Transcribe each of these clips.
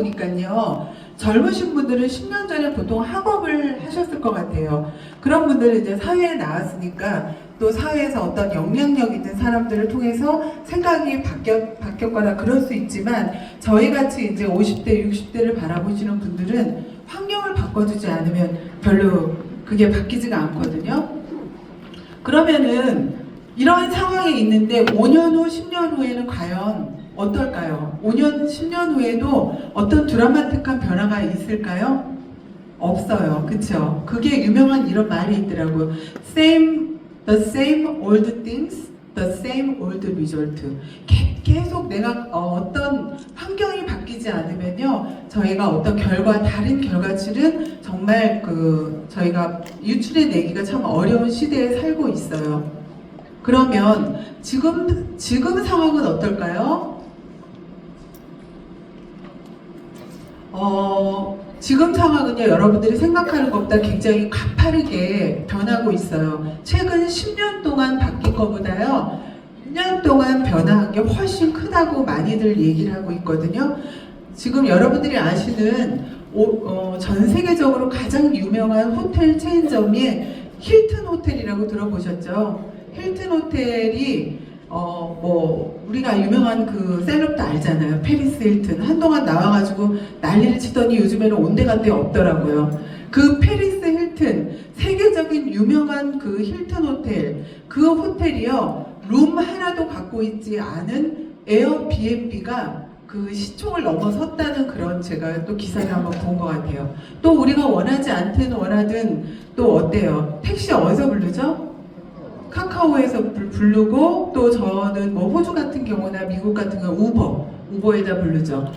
보니까요. 젊으신 분들은 10년 전에 보통 학업을 하셨을 것 같아요. 그런 분들은 이제 사회에 나왔으니까 또 사회에서 어떤 영향력 있는 사람들을 통해서 생각이 바뀌었거나 그럴 수 있지만 저희같이 이제 50대, 60대를 바라보시는 분들은 환경을 바꿔주지 않으면 별로 그게 바뀌지가 않거든요. 그러면은 이러한 상황이 있는데 5년 후, 10년 후에는 과연 어떨까요? 5년, 10년 후에도 어떤 드라마틱한 변화가 있을까요? 없어요. 그쵸? 그게 유명한 이런 말이 있더라고요. The same old things, the same old result. 계속 내가 어떤 환경이 바뀌지 않으면요, 저희가 어떤 다른 결과치는 정말 저희가 유출해내기가 참 어려운 시대에 살고 있어요. 그러면 지금 상황은 어떨까요? 지금 상황은요, 여러분들이 생각하는 것보다 굉장히 가파르게 변하고 있어요. 최근 10년 동안 바뀐 것보다요, 1년 동안 변화한 게 훨씬 크다고 많이들 얘기를 하고 있거든요. 지금 여러분들이 아시는 전 세계적으로 가장 유명한 호텔 체인점이 힐튼 호텔이라고 들어보셨죠? 힐튼 호텔이 우리가 유명한 그 셀럽도 알잖아요. 페리스 힐튼. 한동안 나와가지고 난리를 치더니 요즘에는 온데간데 없더라고요. 그 페리스 힐튼, 세계적인 유명한 그 힐튼 호텔, 그 호텔이요, 룸 하나도 갖고 있지 않은 에어비앤비가 그 시총을 넘어섰다는 그런 제가 또 기사를 한번 본 것 같아요. 또 우리가 원하지 않든 원하든 또 어때요? 택시 어디서 부르죠? 카카오에서 부르고, 또 저는 뭐 호주 같은 경우나 미국 같은 경우 우버에다 부르죠.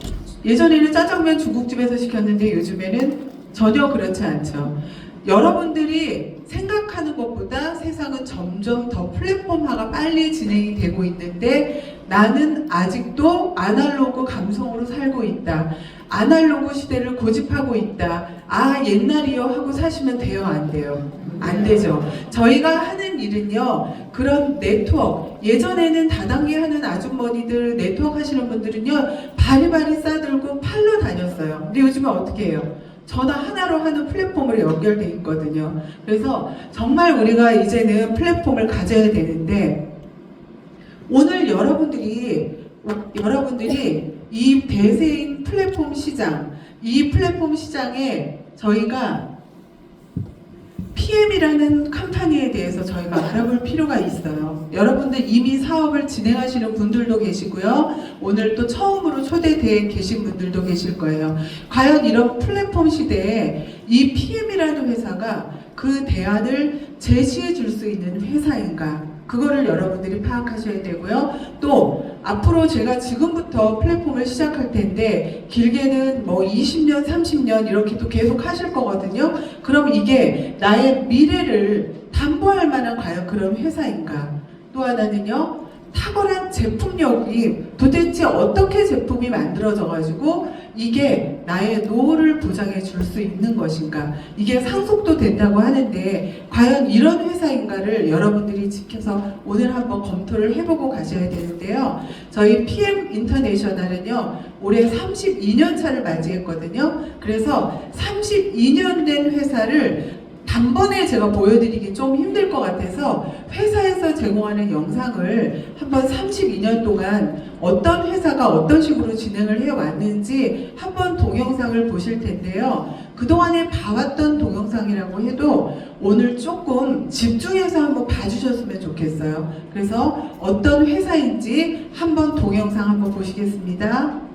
예전에는 짜장면 중국집에서 시켰는데 요즘에는 전혀 그렇지 않죠. 여러분들이 생각하는 것보다 세상은 점점 더 플랫폼화가 빨리 진행이 되고 있는데 나는 아직도 아날로그 감성으로 살고 있다. 아날로그 시대를 고집하고 있다. 아, 옛날이요 하고 사시면 돼요, 안 돼요? 안 되죠. 저희가 하는 일은요, 그런 네트워크, 예전에는 다단계 하는 아주머니들, 네트워크 하시는 분들은요, 바리바리 싸들고 팔로 다녔어요. 근데 요즘은 어떻게 해요? 전화 하나로 하는 플랫폼으로 연결돼 있거든요. 그래서 정말 우리가 이제는 플랫폼을 가져야 되는데, 오늘 여러분들이 이 대세인 플랫폼 시장, 이 플랫폼 시장에 저희가 PM이라는 컴퍼니에 대해서 저희가 알아볼 필요가 있어요. 여러분들 이미 사업을 진행하시는 분들도 계시고요. 오늘 또 처음으로 초대돼 계신 분들도 계실 거예요. 과연 이런 플랫폼 시대에 이 PM이라는 회사가 그 대안을 제시해 줄 수 있는 회사인가? 그거를 여러분들이 파악하셔야 되고요. 또 앞으로 제가 지금부터 플랫폼을 시작할 텐데 길게는 뭐 20년, 30년 이렇게 또 계속 하실 거거든요. 그럼 이게 나의 미래를 담보할 만한 과연 그런 회사인가? 또 하나는요, 탁월한 제품력이 도대체 어떻게 제품이 만들어져 가지고 이게 나의 노후를 보장해 줄 수 있는 것인가, 이게 상속도 된다고 하는데 과연 이런 회사인가를 여러분들이 지켜서 오늘 한번 검토를 해보고 가셔야 되는데요. 저희 PM 인터내셔널은요, 올해 32년 차를 맞이했거든요. 그래서 32년 된 회사를 단번에 제가 보여드리기 좀 힘들 것 같아서 회사에서 제공하는 영상을 한번 32년 동안 어떤 회사가 어떤 식으로 진행을 해왔는지 한번 동영상을 보실 텐데요. 그동안에 봐왔던 동영상이라고 해도 오늘 조금 집중해서 한번 봐주셨으면 좋겠어요. 그래서 어떤 회사인지 한번 동영상 한번 보시겠습니다.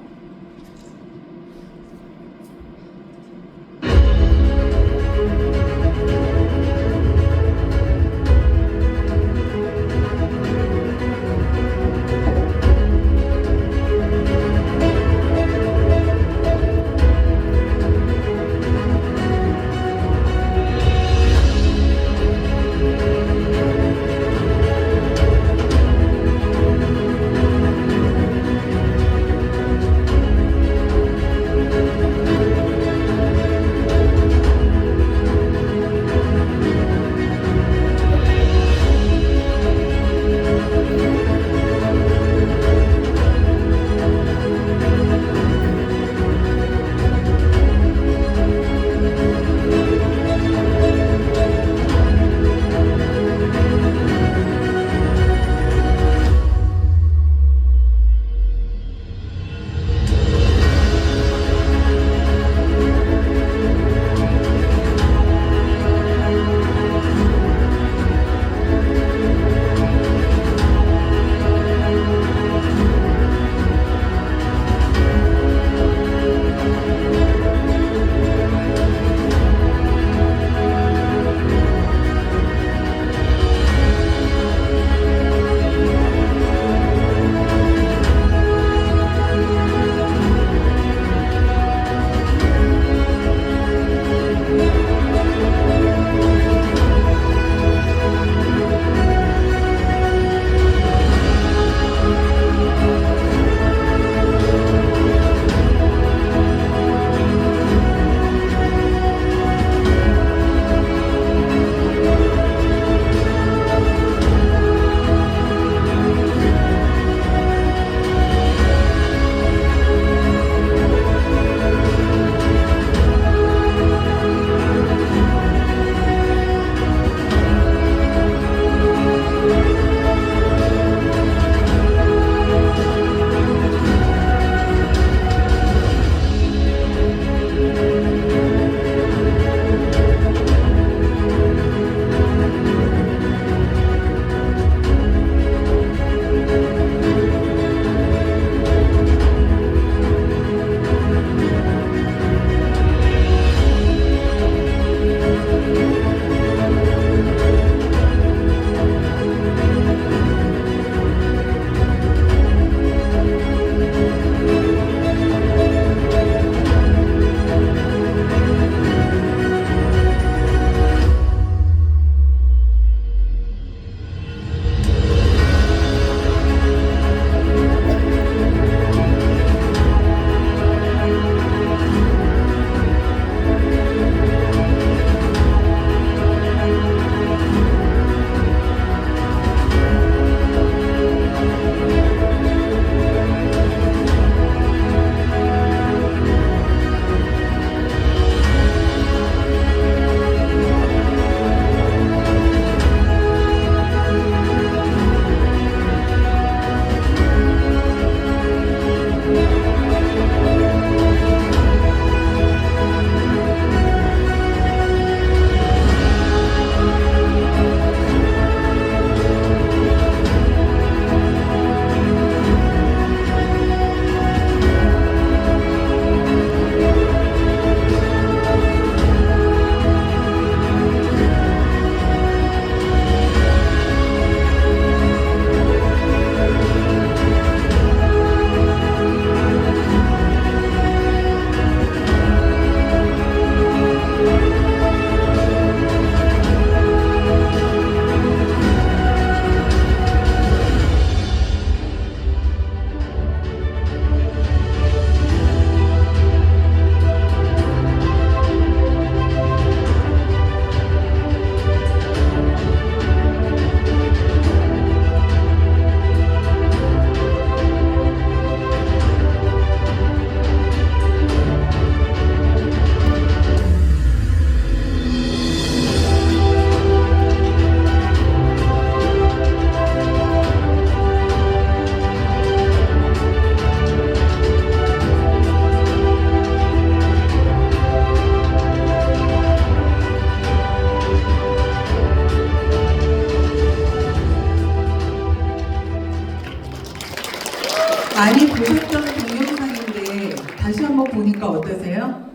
한번 보니까 어떠세요?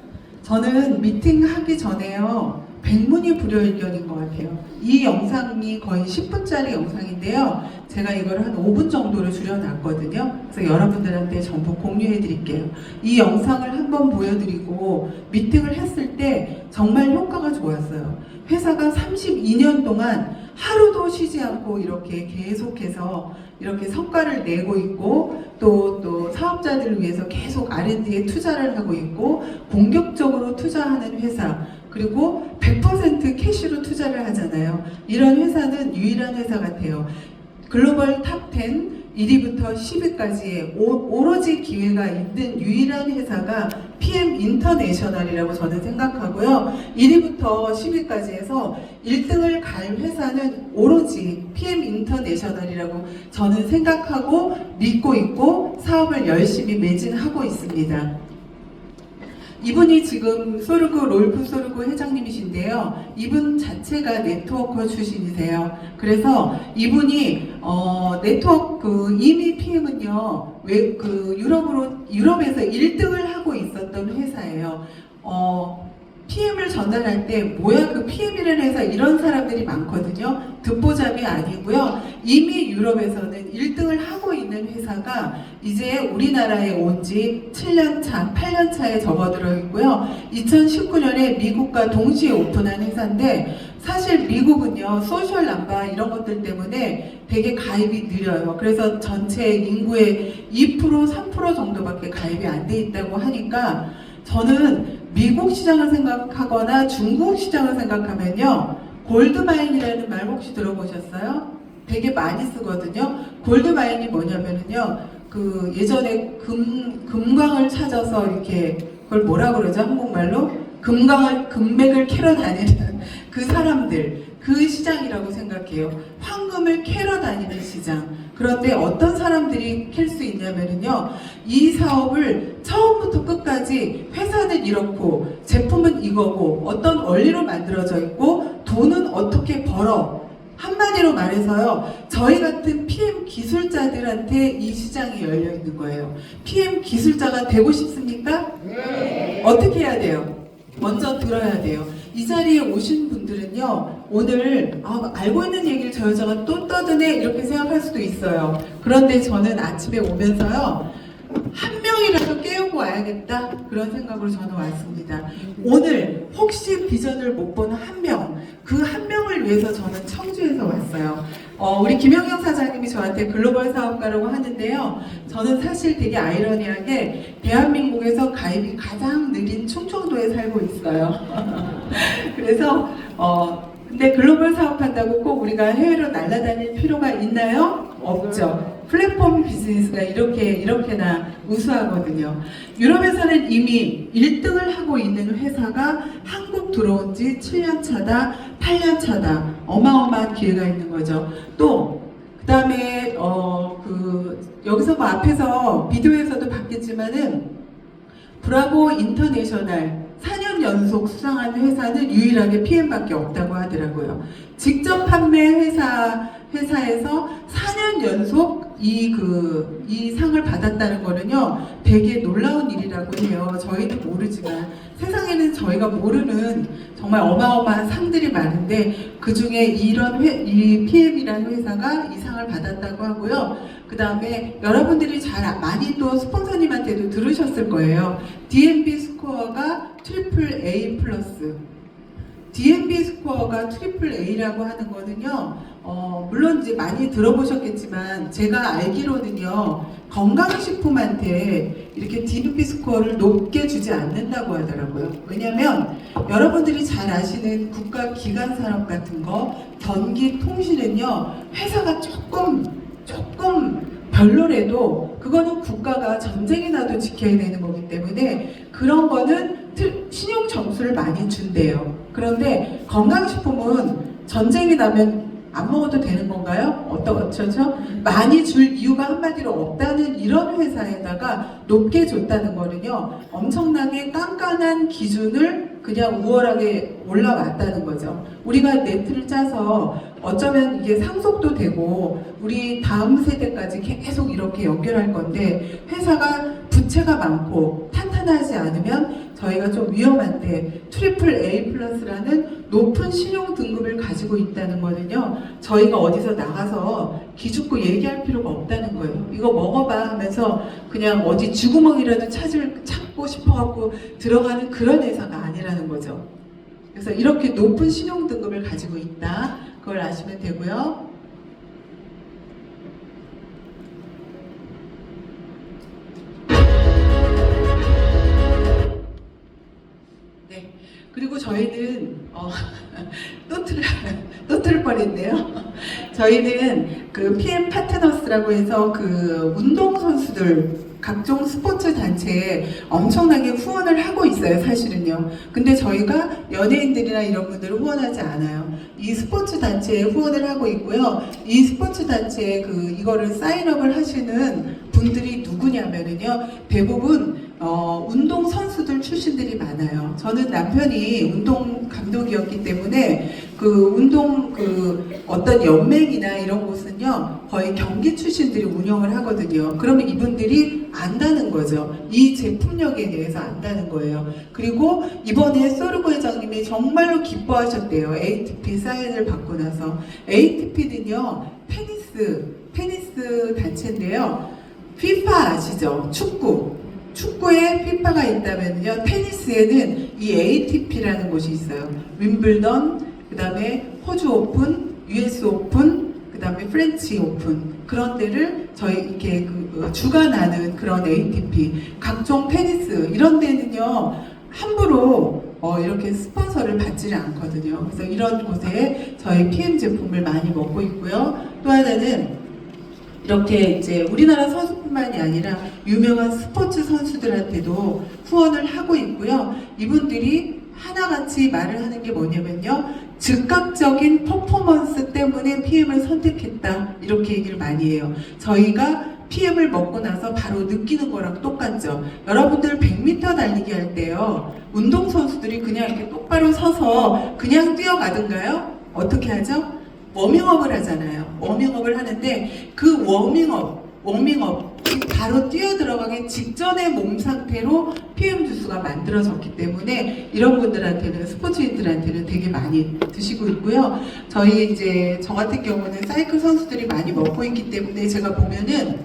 저는 미팅하기 전에요. 백문이 불여일견인 것 같아요. 이 영상이 거의 10분짜리 영상인데요. 제가 이걸 한 5분 정도로 줄여놨거든요. 그래서 여러분들한테 전부 공유해 드릴게요. 이 영상을 한번 보여드리고 미팅을 했을 때 정말 효과가 좋았어요. 회사가 32년 동안 하루도 쉬지 않고 이렇게 계속해서 이렇게 성과를 내고 있고 또 사업자들을 위해서 계속 R&D에 투자를 하고 있고 공격적으로 투자하는 회사, 그리고 100% 캐시로 투자를 하잖아요. 이런 회사는 유일한 회사 같아요. 글로벌 탑10 1위부터 10위까지의 오로지 기회가 있는 유일한 회사가 PM 인터내셔널이라고 저는 생각하고요. 1위부터 10위까지 해서 1등을 갈 회사는 오로지 PM 인터내셔널이라고 저는 생각하고 믿고 있고 사업을 열심히 매진하고 있습니다. 이분이 지금 소르고 롤프 소르고 회장님이신데요. 이분 자체가 네트워커 출신이세요. 그래서 이분이 네트워크 이미 PM은요, 유럽에서 1등을 하고 있었던 회사예요. PM을 전달할 때 뭐야 그 PM이라는 회사, 이런 사람들이 많거든요. 듣보잡이 아니고요. 이미 유럽에서는 1등을 하고 있는 회사가 이제 우리나라에 온 지 7년차, 8년차에 접어들어 있고요. 2019년에 미국과 동시에 오픈한 회사인데, 사실 미국은요 소셜 남바 이런 것들 때문에 되게 가입이 느려요. 그래서 전체 인구의 2% 3% 정도밖에 가입이 안 돼 있다고 하니까, 저는 미국 시장을 생각하거나 중국 시장을 생각하면요, 골드마인이라는 말 혹시 들어보셨어요? 되게 많이 쓰거든요. 골드마인이 뭐냐면요, 그 예전에 금광을 찾아서 이렇게, 그걸 뭐라 그러죠 한국말로? 금맥을 캐러 다니는 그 사람들, 그 시장이라고 생각해요. 황금을 캐러 다니는 시장. 그런데 어떤 사람들이 캘 수 있냐면요, 이 사업을 처음부터 끝까지 회사는 이렇고 제품은 이거고 어떤 원리로 만들어져 있고 돈은 어떻게 벌어, 한마디로 말해서요, 저희 같은 PM 기술자들한테 이 시장이 열려 있는 거예요. PM 기술자가 되고 싶습니까? 네. 어떻게 해야 돼요? 먼저 들어야 돼요. 이 자리에 오신 분들은요, 오늘 알고 있는 얘기를 저 여자가 또 떠드네 이렇게 생각할 수도 있어요. 그런데 저는 아침에 오면서요, 한 명이라도 깨우고 와야겠다, 그런 생각으로 저는 왔습니다. 오늘 혹시 비전을 못 보는 한 명, 그 한 명을 위해서 저는 청주에서 왔어요. 우리 김영경 사장님이 저한테 글로벌 사업가라고 하는데요, 저는 사실 되게 아이러니하게 대한민국에서 가입이 가장 느린 충청도에 살고 있어요. 그래서 근데 글로벌 사업한다고 꼭 우리가 해외로 날아다닐 필요가 있나요? 없죠. 플랫폼 비즈니스가 이렇게나 우수하거든요. 유럽에서는 이미 1등을 하고 있는 회사가 한국 들어온 지 7년 차다, 8년 차다. 어마어마한 기회가 있는 거죠. 또 그다음에 여기서 뭐 앞에서 비디오에서도 봤겠지만은 브라보 인터내셔널 4년 연속 수상한 회사는 유일하게 PM밖에 없다고 하더라고요. 직접 판매 회사에서 4년 연속 이 상을 받았다는 거는요, 되게 놀라운 일이라고 해요. 저희는 모르지만 세상에는 저희가 모르는 정말 어마어마한 상들이 많은데, 그 중에 이 PM이라는 회사가 이 상을 받았다고 하고요. 그 다음에 여러분들이 많이 또 스폰서님한테도 들으셨을 거예요. D&B 스코어가 AAA 플러스. D&B 스코어가 AAA라고 하는 거는요, 물론 이제 많이 들어보셨겠지만 제가 알기로는요, 건강식품한테 이렇게 D&B 스코어를 높게 주지 않는다고 하더라고요. 왜냐면 여러분들이 잘 아시는 국가기관산업 같은 거, 전기, 통신은요, 회사가 조금 별로래도 그거는 국가가 전쟁이 나도 지켜야 되는 거기 때문에 그런 거는 신용 점수를 많이 준대요. 그런데 건강식품은 전쟁이 나면 안 먹어도 되는 건가요? 어쩌죠? 많이 줄 이유가 한마디로 없다는 이런 회사에다가 높게 줬다는 거는요, 엄청나게 깐깐한 기준을 그냥 우월하게 올라왔다는 거죠. 우리가 네트를 짜서 어쩌면 이게 상속도 되고 우리 다음 세대까지 계속 이렇게 연결할 건데, 회사가 부채가 많고 탄탄한 나타나지 않으면 저희가 좀 위험한데 트리플 A 플러스라는 높은 신용 등급을 가지고 있다는 거는요, 저희가 어디서 나가서 기죽고 얘기할 필요가 없다는 거예요. 이거 먹어봐 하면서 그냥 어디 쥐구멍이라도 찾고 싶어갖고 들어가는 그런 회사가 아니라는 거죠. 그래서 이렇게 높은 신용 등급을 가지고 있다, 그걸 아시면 되고요. 네. 그리고 저희는 또 틀을 뻔했네요. 저희는 그 PM 파트너스라고 해서 그 운동선수들 각종 스포츠 단체에 엄청나게 후원을 하고 있어요, 사실은요. 근데 저희가 연예인들이나 이런 분들을 후원하지 않아요. 이 스포츠 단체에 후원을 하고 있고요. 이 스포츠 단체에 이거를 사인업을 하시는 분들이 누구냐면은요, 대부분 운동 선수들 출신들이 많아요. 저는 남편이 운동 감독이었기 때문에 어떤 연맹이나 이런 곳은요, 거의 경기 출신들이 운영을 하거든요. 그러면 이분들이 안다는 거죠. 이 제품력에 대해서 안다는 거예요. 그리고 이번에 소르고 회장님이 정말로 기뻐하셨대요. ATP 사인을 받고 나서. ATP는요, 테니스 단체인데요. FIFA 아시죠? 축구에 FIFA가 있다면요, 테니스에는 이 ATP라는 곳이 있어요. 윈블던, 그 다음에 호주 오픈, US 오픈, 그 다음에 프렌치 오픈, 그런 데를 저희 이렇게 주관하는 그런 ATP, 각종 테니스 이런 데는요, 함부로 이렇게 스폰서를 받지를 않거든요. 그래서 이런 곳에 저희 PM 제품을 많이 먹고 있고요. 또 하나는 이렇게 이제 우리나라 선수뿐만이 아니라 유명한 스포츠 선수들한테도 후원을 하고 있고요. 이분들이 하나같이 말을 하는 게 뭐냐면요, 즉각적인 퍼포먼스 때문에 PM을 선택했다, 이렇게 얘기를 많이 해요. 저희가 PM을 먹고 나서 바로 느끼는 거랑 똑같죠. 여러분들 100m 달리기 할 때요, 운동선수들이 그냥 이렇게 똑바로 서서 그냥 뛰어가든가요? 어떻게 하죠? 워밍업을 하잖아요. 워밍업을 하는데 그 워밍업이 바로 뛰어들어가기 직전의 몸 상태로 PM 주스가 만들어졌기 때문에 이런 분들한테는, 스포츠인들한테는 되게 많이 드시고 있고요. 저 같은 경우는 사이클 선수들이 많이 먹고 있기 때문에 제가 보면은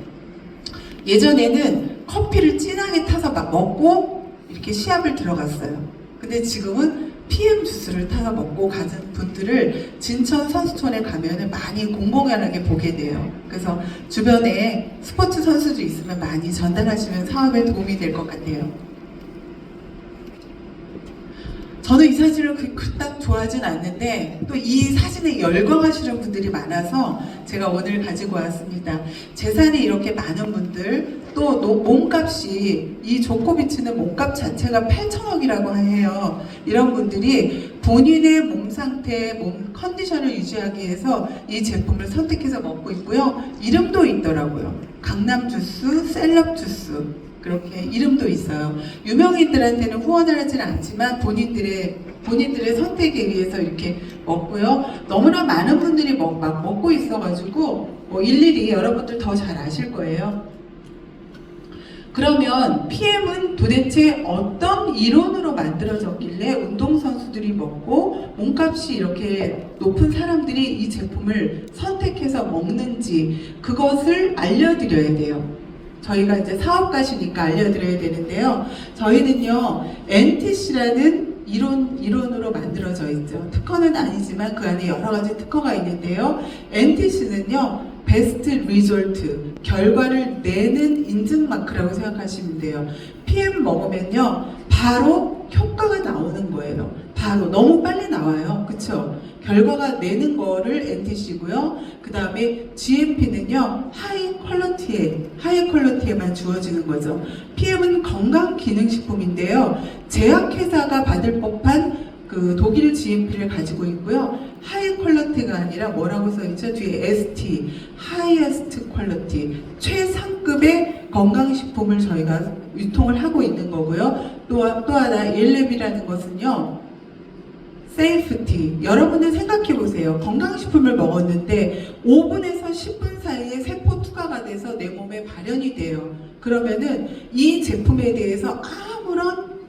예전에는 커피를 진하게 타서 막 먹고 이렇게 시합을 들어갔어요. 근데 지금은 PM 주스를 타서 먹고 가는 분들을 진천 선수촌에 가면은 많이 공공연하게 보게 돼요. 그래서 주변에 스포츠 선수들 있으면 많이 전달하시면 사업에 도움이 될 것 같아요. 저는 이 사진을 그닥 좋아하진 않는데 또 이 사진에 열광하시는 분들이 많아서 제가 오늘 가지고 왔습니다. 재산이 이렇게 많은 분들, 또 몸값이, 이 조코비치는 몸값 자체가 8천억이라고 해요. 이런 분들이 본인의 몸 상태, 몸 컨디션을 유지하기 위해서 이 제품을 선택해서 먹고 있고요. 이름도 있더라고요. 강남 주스, 셀럽 주스, 그렇게 이름도 있어요. 유명인들한테는 후원을 하진 않지만 본인들의 선택에 의해서 이렇게 먹고요. 너무나 많은 분들이 막 먹고 있어가지고 일일이 여러분들 더 잘 아실 거예요. 그러면 PM은 도대체 어떤 이론으로 만들어졌길래 운동선수들이 먹고 몸값이 이렇게 높은 사람들이 이 제품을 선택해서 먹는지, 그것을 알려드려야 돼요. 저희가 이제 사업가시니까 알려드려야 되는데요. 저희는요, NTC라는 이론으로 만들어져 있죠. 특허는 아니지만 그 안에 여러 가지 특허가 있는데요. NTC는요, 베스트 리졸트, 결과를 내는 인증 마크라고 생각하시면 돼요. PM 먹으면요, 바로 효과가 나오는 거예요. 바로 너무 빨리 나와요. 그쵸? 결과가 내는 거를 NTC고요. 그 다음에 GMP는요, 하이 퀄리티에만 주어지는 거죠. PM은 건강기능식품인데요, 제약회사가 받을 법한 독일 GMP를 가지고 있고요. 하이 퀄리티가 아니라 뭐라고 써있죠? 뒤에 ST, 하이에스트 퀄리티, 최상급의 건강식품을 저희가 유통을 하고 있는 거고요. 또 하나 1렙이라는 것은요, 세이프티. 여러분들 생각해 보세요. 건강식품을 먹었는데 5분에서 10분 사이에 세포 투과가 돼서 내 몸에 발현이 돼요. 그러면은 이 제품에 대해서 아무런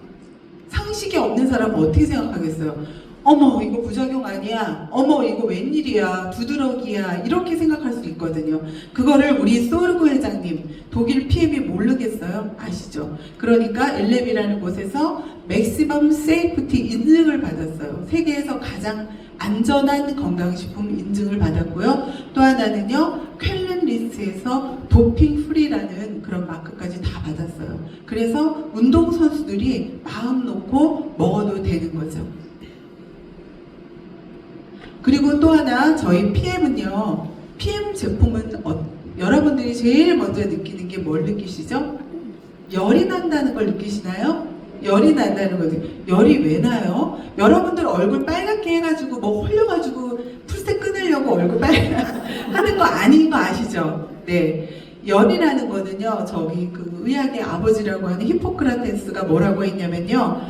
상식이 없는 사람은 어떻게 생각하겠어요? 어머 이거 부작용 아니야, 어머 이거 웬일이야, 두드러기야, 이렇게 생각할 수 있거든요. 그거를 우리 소르그 회장님 독일 PM이 모르겠어요? 아시죠? 그러니까 엘렘이라는 곳에서 맥시멈 세이프티 인증을 받았어요. 세계에서 가장 안전한 건강식품 인증을 받았고요. 또 하나는요, 쾰른 리스에서 도핑 프리라는 그런 마크까지 다 받았어요. 그래서 운동선수들이 마음 놓고 먹어도 되는 거죠. 그리고 또 하나, 저희 PM은요, PM 제품은 여러분들이 제일 먼저 느끼는 게 뭘 느끼시죠? 열이 난다는 걸 느끼시나요? 열이 난다는 거죠. 열이 왜 나요? 여러분들 얼굴 빨갛게 해가지고 뭐 홀려가지고 풀색 끊으려고 얼굴 빨갛게 하는 거 아닌 거 아시죠? 네. 열이라는 거는요, 저기 그 의학의 아버지라고 하는 히포크라테스가 뭐라고 했냐면요,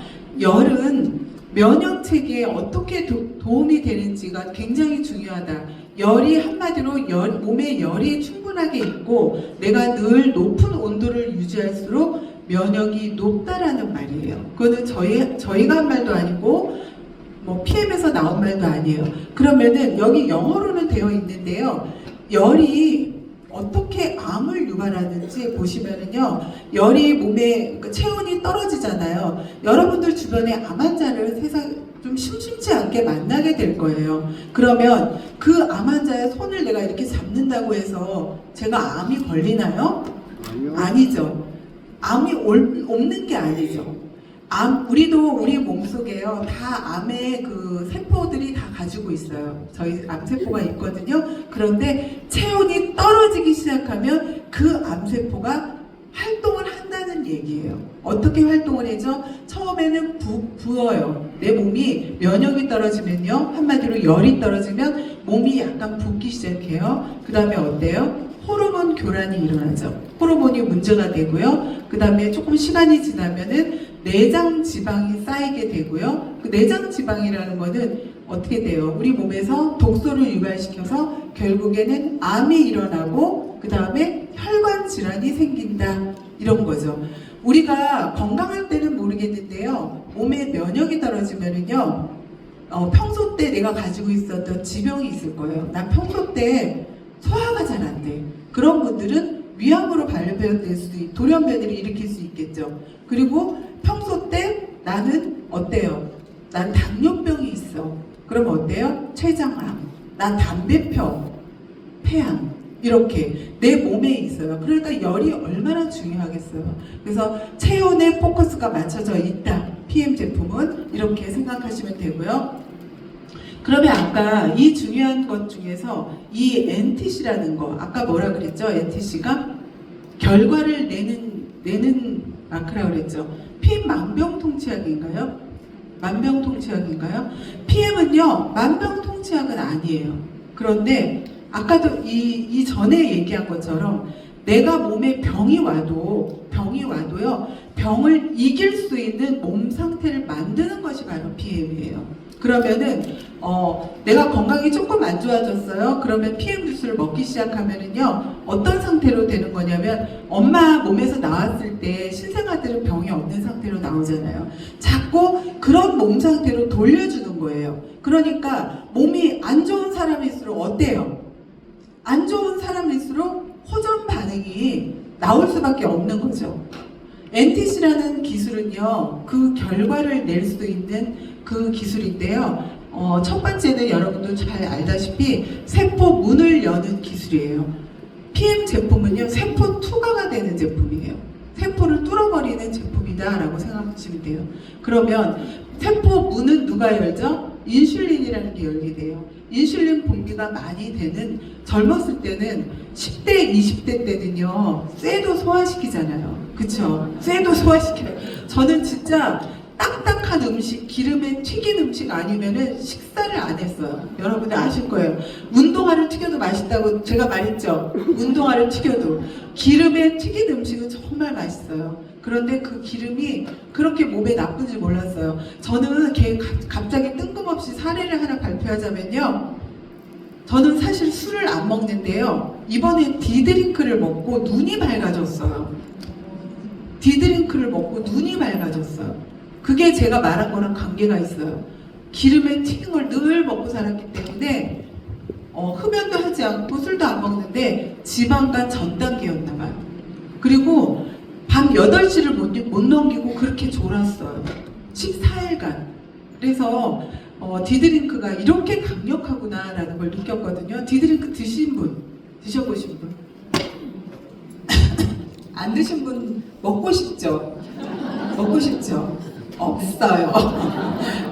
열은 면역 체계에 어떻게 도움이 되는지가 굉장히 중요하다. 열이 한마디로 몸에 열이 충분하게 있고 내가 늘 높은 온도를 유지할수록 면역이 높다라는 말이에요. 그거는 저희가 한 말도 아니고 뭐 PM에서 나온 말도 아니에요. 그러면은 여기 영어로는 되어 있는데요. 열이 어떻게 암을 유발하는지 보시면은요, 열이 몸에 체온이 떨어지잖아요. 여러분들 주변에 암 환자를 세상 좀 심심치 않게 만나게 될 거예요. 그러면 그 암 환자의 손을 내가 이렇게 잡는다고 해서 제가 암이 걸리나요? 아니요. 아니죠. 암이 없는 게 아니죠. 우리도 우리 몸속에요, 다 암의 그 세포들이 다 가지고 있어요. 저희 암세포가 있거든요. 그런데 체온이 떨어지기 시작하면 그 암세포가 활동을 한다는 얘기예요. 어떻게 활동을 하죠? 처음에는 부어요. 내 몸이 면역이 떨어지면요, 한마디로 열이 떨어지면 몸이 약간 붓기 시작해요. 그 다음에 어때요? 호르몬 교란이 일어나죠. 호르몬이 문제가 되고요. 그 다음에 조금 시간이 지나면은 내장 지방이 쌓이게 되고요. 그 내장 지방이라는 거는 어떻게 돼요? 우리 몸에서 독소를 유발시켜서 결국에는 암이 일어나고 그 다음에 혈관 질환이 생긴다, 이런 거죠. 우리가 건강할 때는 모르겠는데요, 몸에 면역이 떨어지면은요, 평소 때 내가 가지고 있었던 지병이 있을 거예요. 난 평소 때 소화가 잘 안 돼. 그런 분들은 위암으로 발병될 수도 있고 돌연변이를 일으킬 수 있겠죠. 그리고 평소 때 나는 어때요? 난 당뇨병이 있어. 그럼 어때요? 췌장암, 난 담배병, 폐암, 이렇게 내 몸에 있어요. 그러니까 열이 얼마나 중요하겠어요. 그래서 체온에 포커스가 맞춰져 있다, PM 제품은. 이렇게 생각하시면 되고요. 그러면 아까 이 중요한 것 중에서 이 NTC라는 거, 아까 뭐라 그랬죠? NTC가 결과를 내는 마크라고 그랬죠. PM 만병통치약인가요? 만병통치약인가요? PM은요, 만병통치약은 아니에요. 그런데 아까도 이 전에 얘기한 것처럼 내가 몸에 병이 와도요, 병을 이길 수 있는 몸 상태를 만드는 것이 바로 PM이에요. 그러면은 내가 건강이 조금 안 좋아졌어요. 그러면 PM 주스를 먹기 시작하면은요, 어떤 상태로 되는 거냐면, 엄마 몸에서 나왔을 때 신생아들은 병이 없는 상태로 나오잖아요. 자꾸 그런 몸 상태로 돌려주는 거예요. 그러니까 몸이 안 좋은 사람일수록 어때요? 안 좋은 사람일수록 호전 반응이 나올 수밖에 없는 거죠. NTC라는 기술은요, 그 결과를 낼 수 있는 그 기술인데요. 첫 번째는 여러분도 잘 알다시피 세포 문을 여는 기술이에요. PM 제품은요, 세포 투과가 되는 제품이에요. 세포를 뚫어버리는 제품이다라고 생각하시면 돼요. 그러면 세포 문은 누가 열죠? 인슐린이라는 게 열게 돼요. 인슐린 분비가 많이 되는, 젊었을 때는 10대, 20대 때는요, 쇠도 소화시키잖아요. 그쵸? 쇠도 소화시켜요. 저는 진짜 딱딱한 음식, 기름에 튀긴 음식 아니면은 식사를 안 했어요. 여러분들 아실 거예요. 운동화를 튀겨도 맛있다고 제가 말했죠. 운동화를 튀겨도. 기름에 튀긴 음식은 정말 맛있어요. 그런데 그 기름이 그렇게 몸에 나쁜지 몰랐어요. 저는 갑자기 뜬금없이 사례를 하나 발표하자면요, 저는 사실 술을 안 먹는데요, 이번에 디드링크를 먹고 눈이 밝아졌어요. 디드링크를 먹고 눈이 맑아졌어요. 그게 제가 말한 거랑 관계가 있어요. 기름에 튀긴 걸 늘 먹고 살았기 때문에 흡연도 하지 않고 술도 안 먹는데 지방간 전 단계였나 봐요. 그리고 밤 8시를 못 넘기고 그렇게 졸았어요. 14일간. 그래서 디드링크가 이렇게 강력하구나 라는 걸 느꼈거든요. 디드링크 드신 분, 드셔보신 분? 안 드신 분 먹고 싶죠? 먹고 싶죠? 없어요.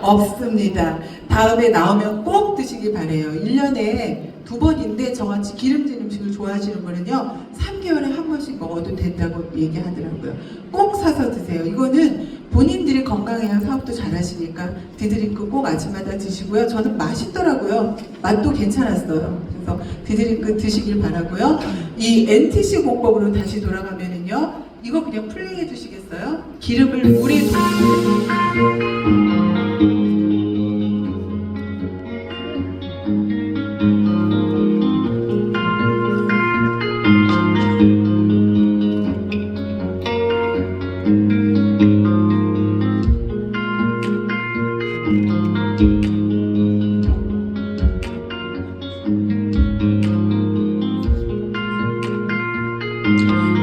없습니다. 다음에 나오면 꼭 드시기 바래요. 1년에 2번인데 저같이 기름진 음식을 좋아하시는 분은요 3개월에 한 번씩 먹어도 된다고 얘기하더라고요. 꼭 사서 드세요. 이거는 본인들이 건강해야 사업도 잘하시니까 디드링크 꼭 아침마다 드시고요. 저는 맛있더라고요. 맛도 괜찮았어요. 그래서 디드링크 드시길 바라고요. 이 NTC 공법으로 다시 돌아가면은요 이거 그냥 플레이해 주시겠어요? 기름을 물에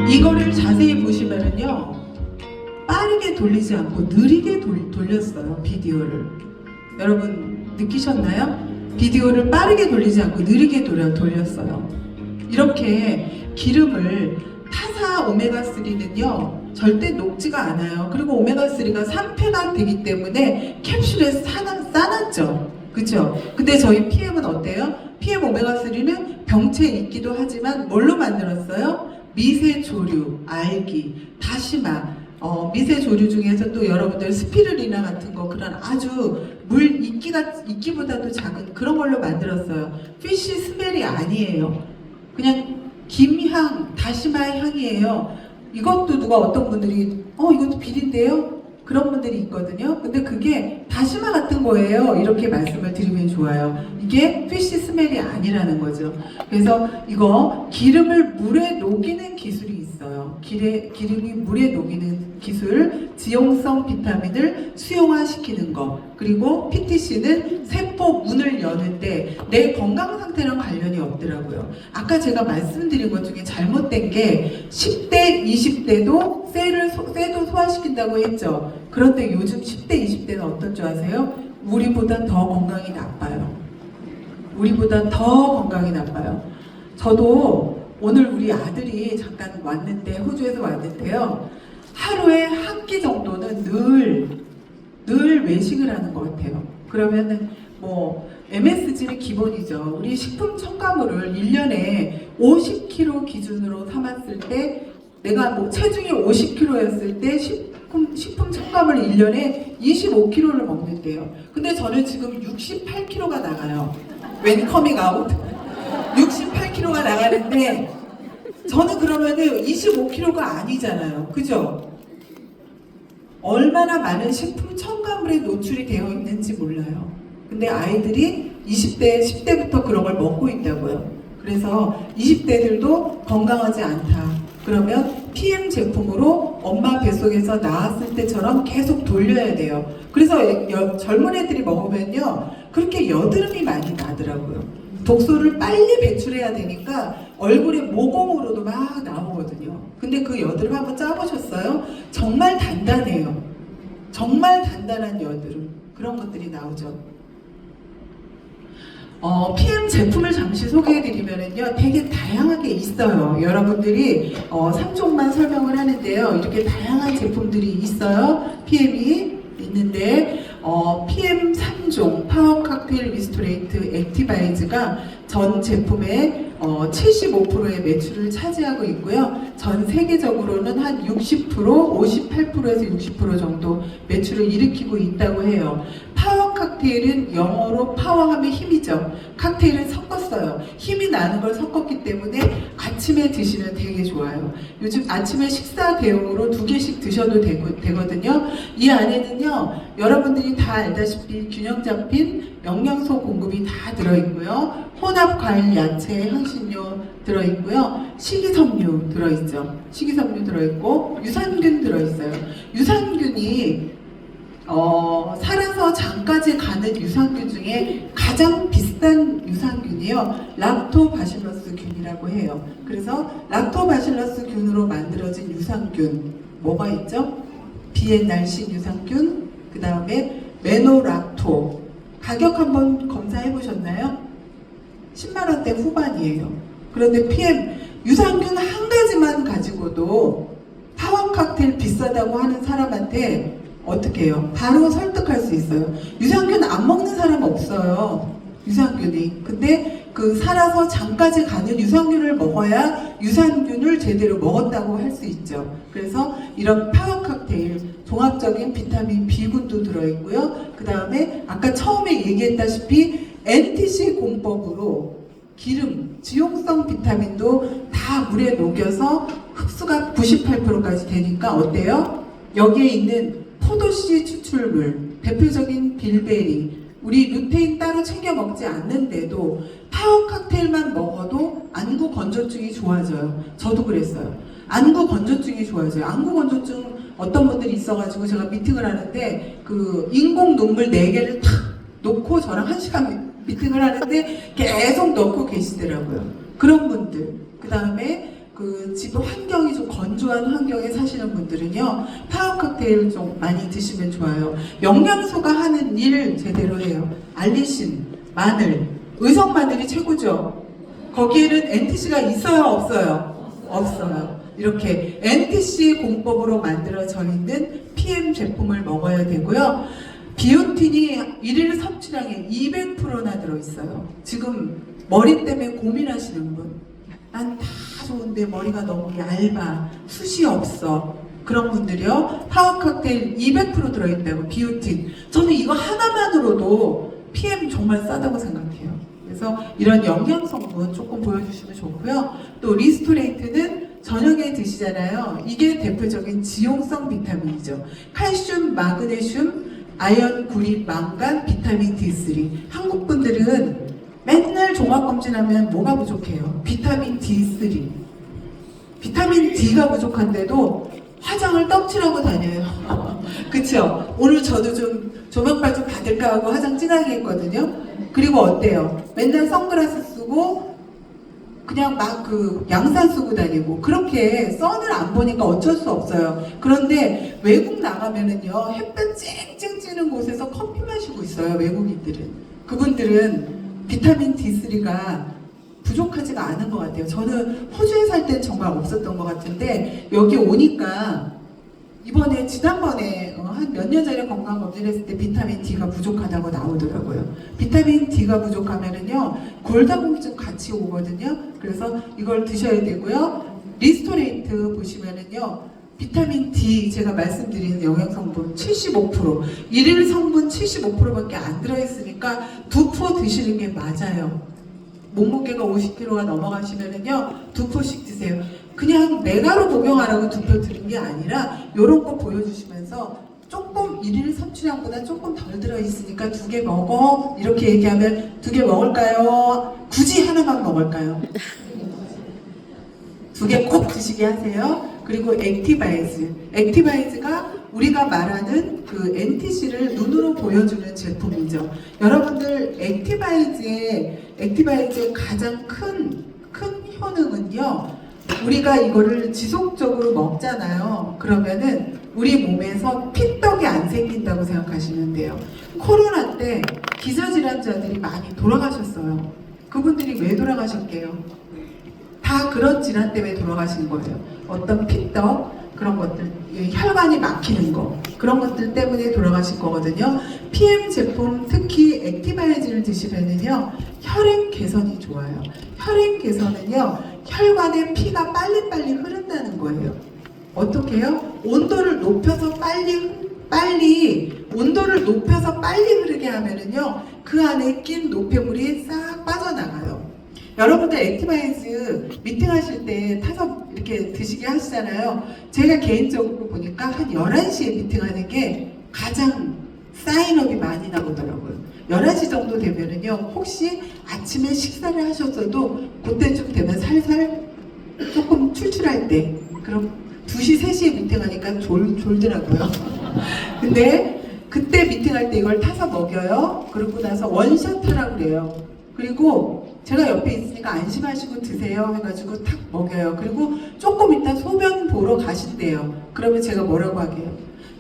이거를 자세히 보시면은요 빠르게 돌리지 않고 느리게 돌렸어요. 비디오를 여러분 느끼셨나요? 비디오를 빠르게 돌리지 않고 느리게 돌렸어요. 이렇게 기름을 타사 오메가3는요 절대 녹지가 않아요. 그리고 오메가3가 산패가 되기 때문에 캡슐에 싸놨죠. 그쵸? 근데 저희 PM은 어때요? PM 오메가3는 병체에 있기도 하지만 뭘로 만들었어요? 미세 조류, 알기, 다시마, 미세 조류 중에서 또 여러분들 스피루리나 같은 거 그런 아주 물 이끼보다도 작은 그런 걸로 만들었어요. 피쉬 스멜이 아니에요. 그냥 김향, 다시마 향이에요. 이것도 누가 어떤 분들이 이것도 비린데요? 그런 분들이 있거든요. 근데 그게 다시마 같은 거예요. 이렇게 말씀을 드리면 좋아요. 이게 피쉬 스멜이 아니라는 거죠. 그래서 이거 기름을 물에 녹이는 기술이 있어요. 기름이 물에 녹이는 기술, 지용성 비타민을 수용화시키는 거, 그리고 PTC는 세포 문을 여는데 내 건강 상태랑 관련이 없더라고요. 아까 제가 말씀드린 것 중에 잘못된 게 10대, 20대도 쇠도 소화시킨다고 했죠. 그런데 요즘 10대, 20대는 어떤 줄 아세요? 우리보다 더 건강이 나빠요. 우리보다 더 건강이 나빠요. 저도 오늘 우리 아들이 잠깐 왔는데, 호주에서 왔는데요. 하루에 한 끼 정도는 늘 외식을 하는 것 같아요. 그러면은 MSG는 기본이죠. 우리 식품 첨가물을 1년에 50kg 기준으로 삼았을 때 내가 체중이 50kg였을 때 식품 첨가물을 1년에 25kg를 먹는데요. 근데 저는 지금 68kg가 나가요. When coming out 68kg가 나가는데 저는 그러면은 25kg가 아니잖아요. 그죠? 얼마나 많은 식품 첨가물에 노출이 되어 있는지 몰라요. 근데 아이들이 20대, 10대부터 그런 걸 먹고 있다고요. 그래서 20대들도 건강하지 않다. 그러면 PM 제품으로 엄마 뱃속에서 나왔을 때처럼 계속 돌려야 돼요. 그래서 젊은 애들이 먹으면요 그렇게 여드름이 많이 나더라고요. 독소를 빨리 배출해야 되니까 얼굴에 모공으로도 막 나오거든요. 근데 그 여드름 한번 짜보셨어요? 정말 단단해요. 정말 단단한 여드름, 그런 것들이 나오죠. PM 제품을 잠시 소개해드리면요 되게 다양하게 있어요. 여러분들이 3종만 설명을 하는데요. 이렇게 다양한 제품들이 있어요. PM이 있는데 PM 3종 파워 칵테일 리스토레이트 액티바이즈가 전 제품의 75%의 매출을 차지하고 있고요. 전 세계적으로는 한 60%, 58%에서 60% 정도 매출을 일으키고 있다고 해요. 파워 칵테일은 영어로 파워하면 힘이죠. 칵테일은 섞었어요. 힘이 나는 걸 섞었기 때문에 아침에 드시면 되게 좋아요. 요즘 아침에 식사 대용으로 2개씩 드셔도 되거든요. 이 안에는요, 여러분들이 다 알다시피 균형 잡힌 영양소 공급이 다 들어있고요. 혼합 과일, 야채, 향신료 들어있고요. 식이섬유 들어있죠. 식이섬유 들어있고 유산균 들어있어요. 유산균이 살아서 장까지 가는 유산균 중에 가장 비싼 유산균이요, 락토바실러스균이라고 해요. 그래서 락토바실러스균으로 만들어진 유산균 뭐가 있죠? 비엔날신 유산균, 그 다음에 메노락토. 가격 한번 검사해 보셨나요? 10만 원대 후반이에요. 그런데 PM 유산균 한 가지만 가지고도 파워 칵테일 비싸다고 하는 사람한테 어떻게 해요? 바로 설득할 수 있어요. 유산균 안 먹는 사람 없어요. 유산균이. 근데 그 살아서 장까지 가는 유산균을 먹어야 유산균을 제대로 먹었다고 할 수 있죠. 그래서 이런 파워 칵테일, 종합적인 비타민 B군도 들어있고요. 그 다음에 아까 처음에 얘기했다시피 NTC 공법으로 기름, 지용성 비타민도 다 물에 녹여서 흡수가 98%까지 되니까 어때요? 여기에 있는 포도씨 추출물, 대표적인 빌베리, 우리 루테인 따로 챙겨 먹지 않는데도 파워 칵테일만 먹어도 안구 건조증이 좋아져요. 저도 그랬어요. 안구 건조증이 좋아져요. 안구 건조증 어떤 분들이 있어가지고 제가 미팅을 하는데 그 인공 눈물 4개를 탁 놓고 저랑 1시간 미팅을 하는데 계속 넣고 계시더라고요. 그런 분들. 그 다음에 그 집 환경이 좀 건조한 환경에 사시는 분들은요, 파워 칵테일 좀 많이 드시면 좋아요. 영양소가 하는 일 제대로 해요. 알리신, 마늘, 의성 마늘이 최고죠. 거기에는 NTC가 있어요, 없어요? 없어요. 이렇게 NTC 공법으로 만들어져 있는 PM 제품을 먹어야 되고요. 비오틴이 일일 섭취량의 200%나 들어있어요. 지금 머리 때문에 고민하시는 분, 난 다 좋은데 머리가 너무 얇아, 숱이 없어, 그런 분들이요, 파워 칵테일 200% 들어있다고. 비오틴, 저는 이거 하나만으로도 PM 정말 싸다고 생각해요. 그래서 이런 영양 성분 조금 보여주시면 좋고요. 또 리스토레이트는 저녁에 드시잖아요. 이게 대표적인 지용성 비타민이죠. 칼슘, 마그네슘, 아연, 구리, 망간, 비타민 D3. 한국 분들은 맨날 종합검진하면 뭐가 부족해요? 비타민 D3. 비타민 D가 부족한데도 화장을 떡칠하고 다녀요. 그쵸? 오늘 저도 좀 조명빨 좀 받을까 하고 화장 진하게 했거든요. 그리고 어때요? 맨날 선글라스 쓰고 그냥 막 그 양산 쓰고 다니고, 그렇게 선을 안 보니까 어쩔 수 없어요. 그런데 외국 나가면은요, 햇볕 쨍쨍 찌는 곳에서 커피 마시고 있어요, 외국인들은. 그분들은 비타민 D3가 부족하지가 않은 것 같아요. 저는 호주에 살 땐 정말 없었던 것 같은데 여기 오니까 이번에 지난번에 한 몇 년 전에 건강검진 했을 때 비타민 D가 부족하다고 나오더라고요. 비타민 D가 부족하면은요, 골다공증 같이 오거든요. 그래서 이걸 드셔야 되고요. 리스토레이트 보시면은요, 비타민 D 제가 말씀드린 영양성분 75%, 일일 성분 75%밖에 안 들어있으니까 2포 드시는 게 맞아요. 몸무게가 50kg가 넘어가시면은요, 2포씩 드세요. 그냥 메가로 복용하라고 2포 드린 게 아니라 이런 거 보여주시면서 조금 일일 섭취량보다 조금 덜 들어있으니까 2개 먹어, 이렇게 얘기하면 2개 먹을까요? 굳이 하나만 먹을까요? 2개 꼭 드시게 하세요. 그리고 액티바이즈. 액티바이즈가 우리가 말하는 그 NTC를 눈으로 보여주는 제품이죠. 여러분들 액티바이즈의 가장 큰 효능은요, 우리가 이거를 지속적으로 먹잖아요. 그러면은 우리 몸에서 피떡이 안 생긴다고 생각하시면 돼요. 코로나 때 기저질환자들이 많이 돌아가셨어요. 그분들이 왜 돌아가셨게요? 다 그런 질환 때문에 돌아가신 거예요. 어떤 피떡, 그런 것들, 혈관이 막히는 거, 그런 것들 때문에 돌아가신 거거든요. PM 제품, 특히 액티바이즈를 드시면은요, 혈액 개선이 좋아요. 혈액 개선은요, 혈관에 피가 빨리빨리 흐른다는 거예요. 어떻게 해요? 온도를 높여서 빨리 온도를 높여서 빨리 흐르게 하면은요, 그 안에 낀 노폐물이 싹 빠져나가요. 여러분들 액티바이즈 미팅 하실 때 타서 이렇게 드시게 하시잖아요. 제가 개인적으로 보니까 한 11시에 미팅하는 게 가장 사인업이 많이 나오더라고요. 11시 정도 되면은요, 혹시 아침에 식사를 하셨어도 그때쯤 되면 살살 조금 출출할 때, 그럼 2시, 3시에 미팅하니까 졸더라고요. 근데 그때 미팅할 때 이걸 타서 먹여요. 그러고 나서 원샷 하라고 그래요. 그리고 제가 옆에 있으니까 안심하시고 드세요 해가지고 탁 먹여요. 그리고 조금 이따 소변 보러 가신대요. 그러면 제가 뭐라고 하게요?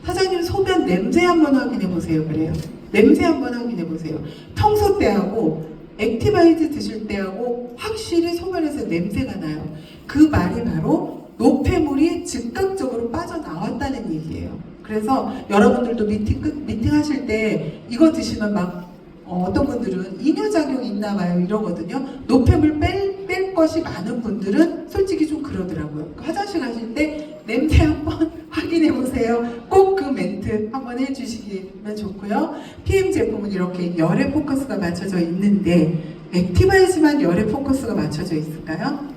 사장님 소변 냄새 한번 확인해 보세요. 그래요. 냄새 한번 확인해 보세요. 평소 때하고 액티바이즈 드실 때하고 확실히 소변에서 냄새가 나요. 그 말이 바로 노폐물이 즉각적으로 빠져나왔다는 얘기예요. 그래서 여러분들도 미팅 하실 때 이거 드시면 막 어떤 분들은 이뇨작용이 있나 봐요 이러거든요. 노폐물 뺄 것이 많은 분들은 솔직히 좀 그러더라고요. 화장실 가실 때 냄새 한번 확인해 보세요. 꼭 그 멘트 한번 해주시면 좋고요. PM 제품은 이렇게 열에 포커스가 맞춰져 있는데 액티바이즈만 열에 포커스가 맞춰져 있을까요?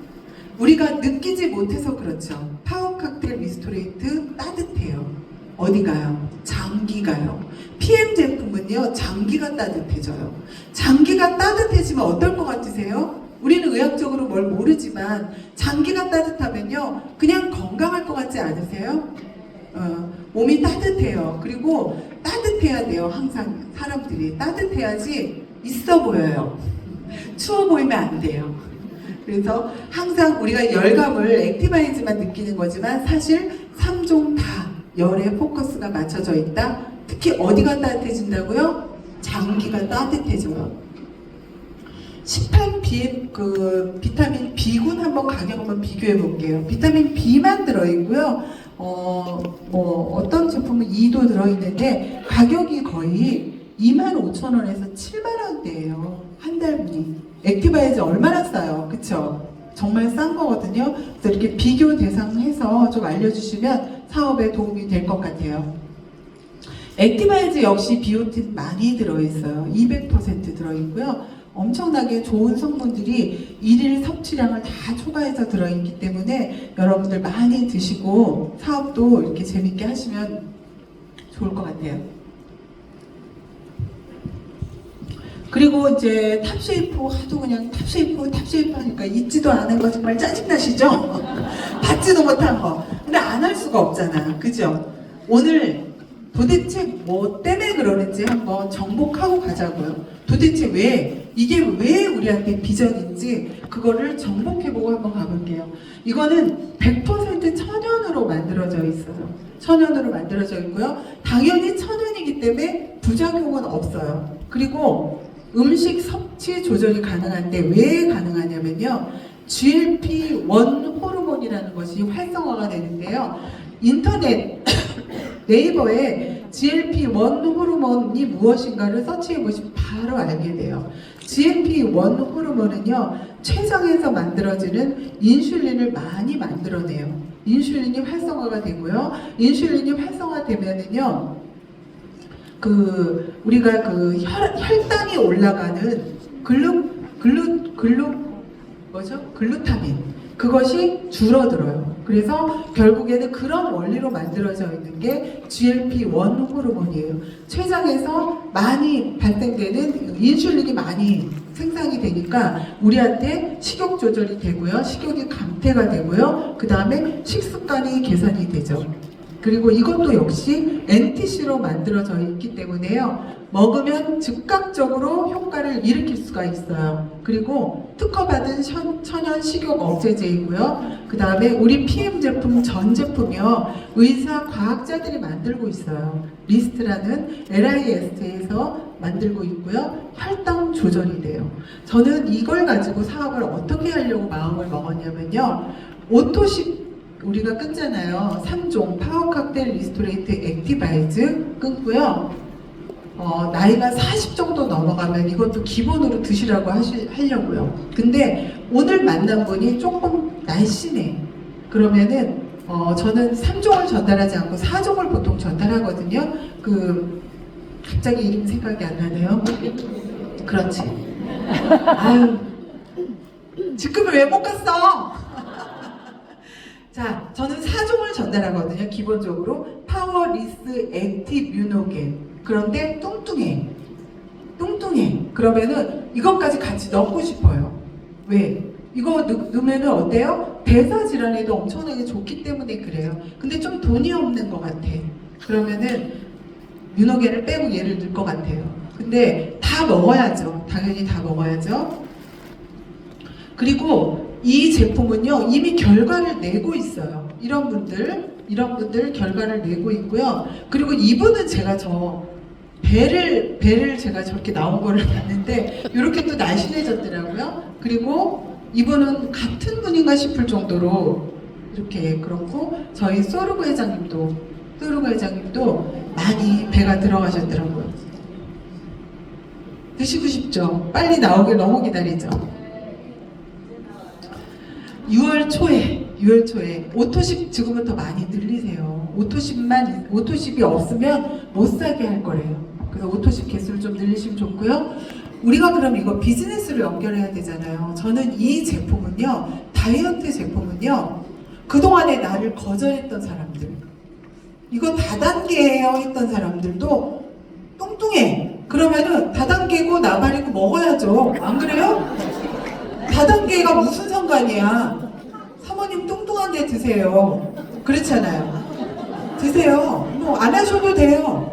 우리가 느끼지 못해서 그렇죠. 파워 칵테일 미스토레이트 따뜻해요. 어디가요? 장기가요. PM 제품은요, 장기가 따뜻해져요. 장기가 따뜻해지면 어떨 것 같으세요? 우리는 의학적으로 뭘 모르지만 장기가 따뜻하면요, 그냥 건강할 것 같지 않으세요? 몸이 따뜻해요. 그리고 따뜻해야 돼요. 항상 사람들이 따뜻해야지 있어 보여요. 추워 보이면 안 돼요. 그래서 항상 우리가 열감을 액티바이즈만 느끼는 거지만 사실 3종 다 열에 포커스가 맞춰져 있다. 특히 어디가 따뜻해진다고요? 장기가 따뜻해져요. 18B 비타민 B군 한번 가격 한번 비교해 볼게요. 비타민 B만 들어있고요. 어떤 제품은 E도 들어있는데 가격이 거의 25,000원에서 7만원대예요. 한 달분이. 액티바이즈 얼마나 싸요? 그쵸? 정말 싼 거거든요. 그래서 이렇게 비교 대상해서 좀 알려주시면 사업에 도움이 될 것 같아요. 액티바이즈 역시 비오틴 많이 들어있어요. 200% 들어있고요. 엄청나게 좋은 성분들이 일일 섭취량을 다 초과해서 들어있기 때문에 여러분들 많이 드시고 사업도 이렇게 재밌게 하시면 좋을 것 같아요. 그리고 이제 탑쉐이프 하도 그냥 탑쉐이프 하니까 잊지도 않은 거 정말 짜증나시죠? 받지도 못한 거. 근데 안 할 수가 없잖아. 그죠? 오늘 도대체 뭐 때문에 그러는지 한번 정복하고 가자고요. 도대체 이게 왜 우리한테 비전인지 그거를 정복해보고 한번 가볼게요. 이거는 100% 천연으로 만들어져 있어요. 천연으로 만들어져 있고요. 당연히 천연이기 때문에 부작용은 없어요. 그리고 음식 섭취 조절이 가능한데 왜 가능하냐면요. GLP-1 호르몬이라는 것이 활성화가 되는데요. 인터넷 네이버에 GLP-1 호르몬이 무엇인가를 서치해 보시면 바로 알게 돼요. GLP-1 호르몬은요, 췌장에서 만들어지는 인슐린을 많이 만들어내요. 인슐린이 활성화가 되고요. 인슐린이 활성화되면은요, 우리가 혈당이 올라가는 글루타민 그것이 줄어들어요. 그래서 결국에는 그런 원리로 만들어져 있는 게 GLP-1 호르몬이에요. 췌장에서 많이 발생되는 인슐린이 많이 생산이 되니까 우리한테 식욕 조절이 되고요. 식욕이 감퇴가 되고요. 그 다음에 식습관이 개선이 되죠. 그리고 이것도 역시 NTC로 만들어져 있기 때문에요. 먹으면 즉각적으로 효과를 일으킬 수가 있어요. 그리고 특허받은 천연 식욕 억제제이고요. 그 다음에 우리 PM 제품 전 제품이요. 의사 과학자들이 만들고 있어요. 리스트라는 LIST에서 만들고 있고요. 혈당 조절이 돼요. 저는 이걸 가지고 사업을 어떻게 하려고 마음을 먹었냐면요. 오토식 우리가 끊잖아요. 3종 파워 칵테일 리스토레이트 액티바이즈 끊고요. 나이가 40 정도 넘어가면 이것도 기본으로 드시라고 하려고요. 근데 오늘 만난 분이 조금 날씬해. 그러면은 저는 3종을 전달하지 않고 4종을 보통 전달하거든요. 갑자기 이름 생각이 안 나네요. 그렇지. 아유, 지금은 왜 못 갔어? 자, 저는 4종을 전달하거든요. 기본적으로 파워, 리스, 액티브, 뮤노겐. 그런데 뚱뚱해. 그러면은 이것까지 같이 넣고 싶어요. 왜? 이거 넣으면은 어때요? 대사 질환에도 엄청나게 좋기 때문에 그래요. 근데 좀 돈이 없는 것 같아. 그러면은 뮤노겐을 빼고 얘를 넣을 것 같아요. 근데 다 먹어야죠. 당연히 다 먹어야죠. 그리고 이 제품은요, 이미 결과를 내고 있어요. 이런 분들 결과를 내고 있고요. 그리고 이분은 제가 배를 제가 저렇게 나온 거를 봤는데 이렇게 또 날씬해졌더라고요. 그리고 이분은 같은 분인가 싶을 정도로 이렇게 그렇고, 저희 소르그 회장님도 많이 배가 들어가셨더라고요. 드시고 싶죠? 빨리 나오길 너무 기다리죠. 6월 초에 오토십 지금부터 많이 늘리세요. 오토십이 없으면 못 사게 할 거래요. 그래서 오토십 개수를 좀 늘리시면 좋고요. 우리가 그럼 이거 비즈니스로 연결해야 되잖아요. 저는 이 제품은요, 다이어트 제품은요, 그동안에 나를 거절했던 사람들, 이거 다단계예요 했던 사람들도 뚱뚱해. 그러면은 다단계고 나발이고 먹어야죠. 안 그래요? 다단계가 무슨 상관이야. 사모님 뚱뚱한데 드세요. 그렇잖아요. 드세요. 뭐 안 하셔도 돼요.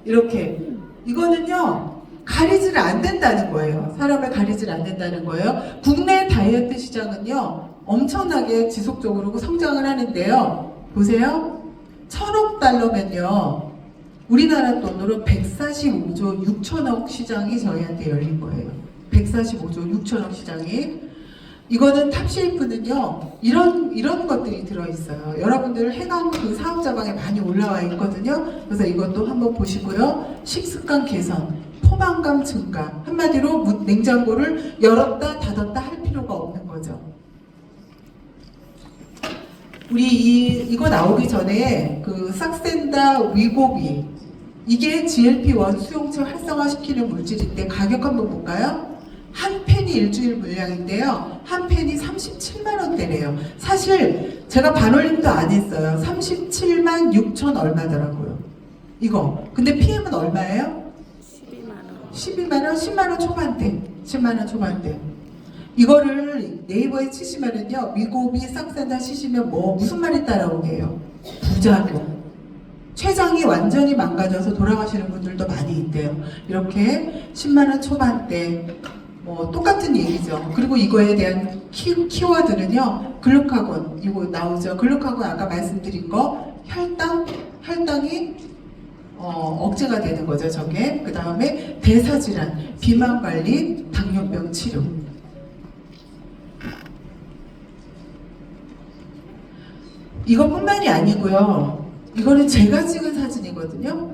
이렇게. 이거는요, 가리질 않는다는 거예요. 사람을 가리질 않는다는 거예요. 국내 다이어트 시장은요, 엄청나게 지속적으로 성장을 하는데요. 보세요. 1,000억 달러면요, 우리나라 돈으로 145조 6천억 시장이 저희한테 열린 거예요. 145조 6천억 시장이. 이거는 탑쉐이프는요, 이런 것들이 들어있어요. 여러분들 해강 그 사업자방에 많이 올라와 있거든요. 그래서 이것도 한번 보시고요. 식습관 개선, 포만감 증가. 한마디로 냉장고를 열었다 닫았다 할 필요가 없는 거죠. 우리 이거 나오기 전에 그 삭센다 위고비, 이게 GLP-1 수용체 활성화시키는 물질인데 가격 한번 볼까요? 한 펜이 일주일 물량인데요. 한 펜이 37만 원대래요. 사실 제가 반올림도 안 했어요. 37만 6천 얼마더라고요. 이거. 근데 PM은 얼마예요? 12만 원, 10만 원 초반대. 10만 원 초반대. 이거를 네이버에 치시면은요, 위고비 싹센다 치시면 무슨 말이 따라오게요? 부작용. 췌장이 완전히 망가져서 돌아가시는 분들도 많이 있대요. 이렇게 10만 원 초반대. 똑같은 얘기죠. 그리고 이거에 대한 키워드는요, 글루카곤. 이거 나오죠. 글루카곤 아까 말씀드린 거, 혈당이 억제가 되는 거죠, 저게. 그 다음에 대사질환, 비만관리, 당뇨병 치료. 이것뿐만이 아니고요. 이거는 제가 찍은 사진이거든요.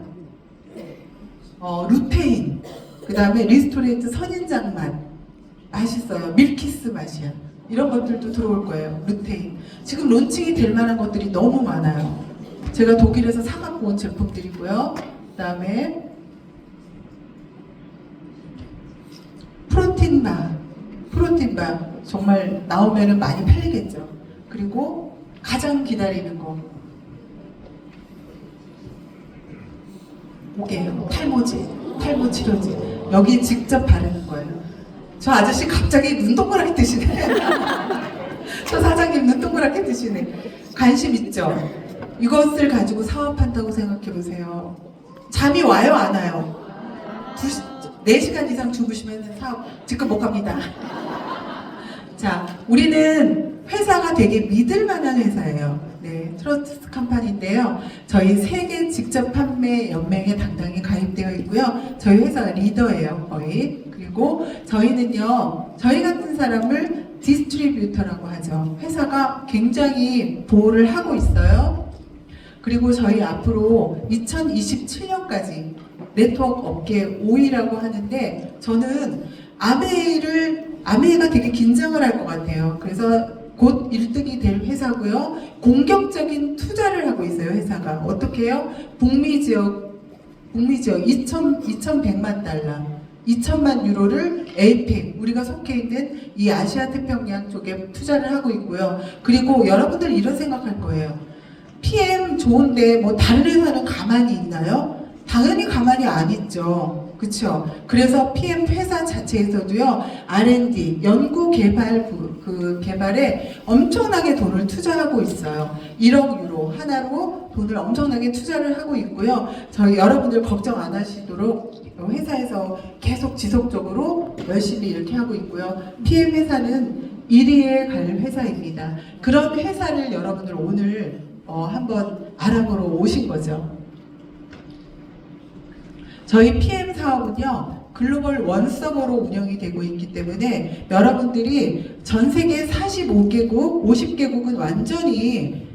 루테인, 그 다음에 리스토레이트 선인장 맛. 맛있어요. 밀키스 맛이야. 이런 것들도 들어올 거예요. 루테인. 지금 론칭이 될 만한 것들이 너무 많아요. 제가 독일에서 사갖고 온 제품들이고요. 그 다음에 프로틴바 정말 나오면은 많이 팔리겠죠. 그리고 가장 기다리는 거, 뭐게요? 탈모 치료제. 여기 직접 바르는 거예요. 저 아저씨 갑자기 눈 동그랗게 뜨시네. 저 사장님 눈 동그랗게 뜨시네. 관심 있죠? 이것을 가지고 사업한다고 생각해 보세요. 잠이 와요, 안 와요? 4시간 이상 주무시면 사업 지금 못 갑니다. 자, 우리는 회사가 되게 믿을 만한 회사예요. 네, 트러스트 컴퍼니인데요. 저희 세계 직접 판매 연맹에 당당히 가입되어 있고요. 저희 회사가 리더예요, 거의. 그리고 저희는요, 저희 같은 사람을 디스트리뷰터라고 하죠. 회사가 굉장히 보호를 하고 있어요. 그리고 저희 앞으로 2027년까지 네트워크 업계 5위라고 하는데, 저는 아메이가 되게 긴장을 할 것 같아요. 그래서 곧 1등이 될 회사고요. 공격적인 투자를 하고 있어요, 회사가. 어떻게 해요? 북미 지역 북미죠. 2,100만 달러, 2천만 유로를 에이펙, 우리가 속해 있는 이 아시아 태평양 쪽에 투자를 하고 있고요. 그리고 여러분들 이런 생각할 거예요. PM 좋은데 뭐 다른 회사는 가만히 있나요? 당연히 가만히 안 있죠. 그렇죠? 그래서 PM 회사 자체에서도요, R&D, 연구개발부, 그 개발에 엄청나게 돈을 투자하고 있어요. 1억 유로 하나로 돈을 엄청나게 투자를 하고 있고요. 저희 여러분들 걱정 안 하시도록 회사에서 계속 지속적으로 열심히 이렇게 하고 있고요. PM 회사는 1위에 갈 회사입니다. 그런 회사를 여러분들 오늘 한번 알아보러 오신 거죠. 저희 PM 사업은요, 글로벌 원서버로 운영이 되고 있기 때문에 여러분들이 전 세계 45개국, 50개국은 완전히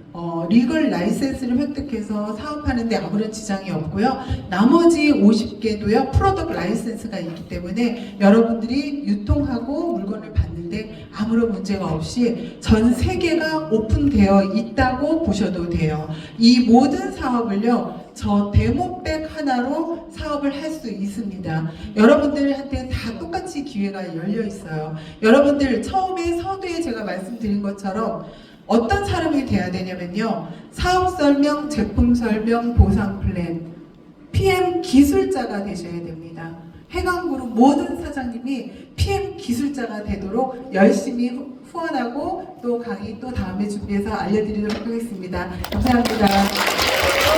리걸 라이센스를 획득해서 사업하는데 아무런 지장이 없고요. 나머지 50개도요, 프로덕트 라이센스가 있기 때문에 여러분들이 유통하고 물건을 받는데 아무런 문제가 없이 전 세계가 오픈되어 있다고 보셔도 돼요. 이 모든 사업을요, 저 데모백 하나로 사업을 할 수 있습니다. 여러분들한테 다 똑같이 기회가 열려 있어요. 여러분들 처음에 서두에 제가 말씀드린 것처럼 어떤 사람이 돼야 되냐면요, 사업 설명, 제품 설명, 보상 플랜, PM 기술자가 되셔야 됩니다. 해강그룹 모든 사장님이 PM 기술자가 되도록 열심히 후원하고 또 강의 또 다음에 준비해서 알려드리도록 하겠습니다. 감사합니다.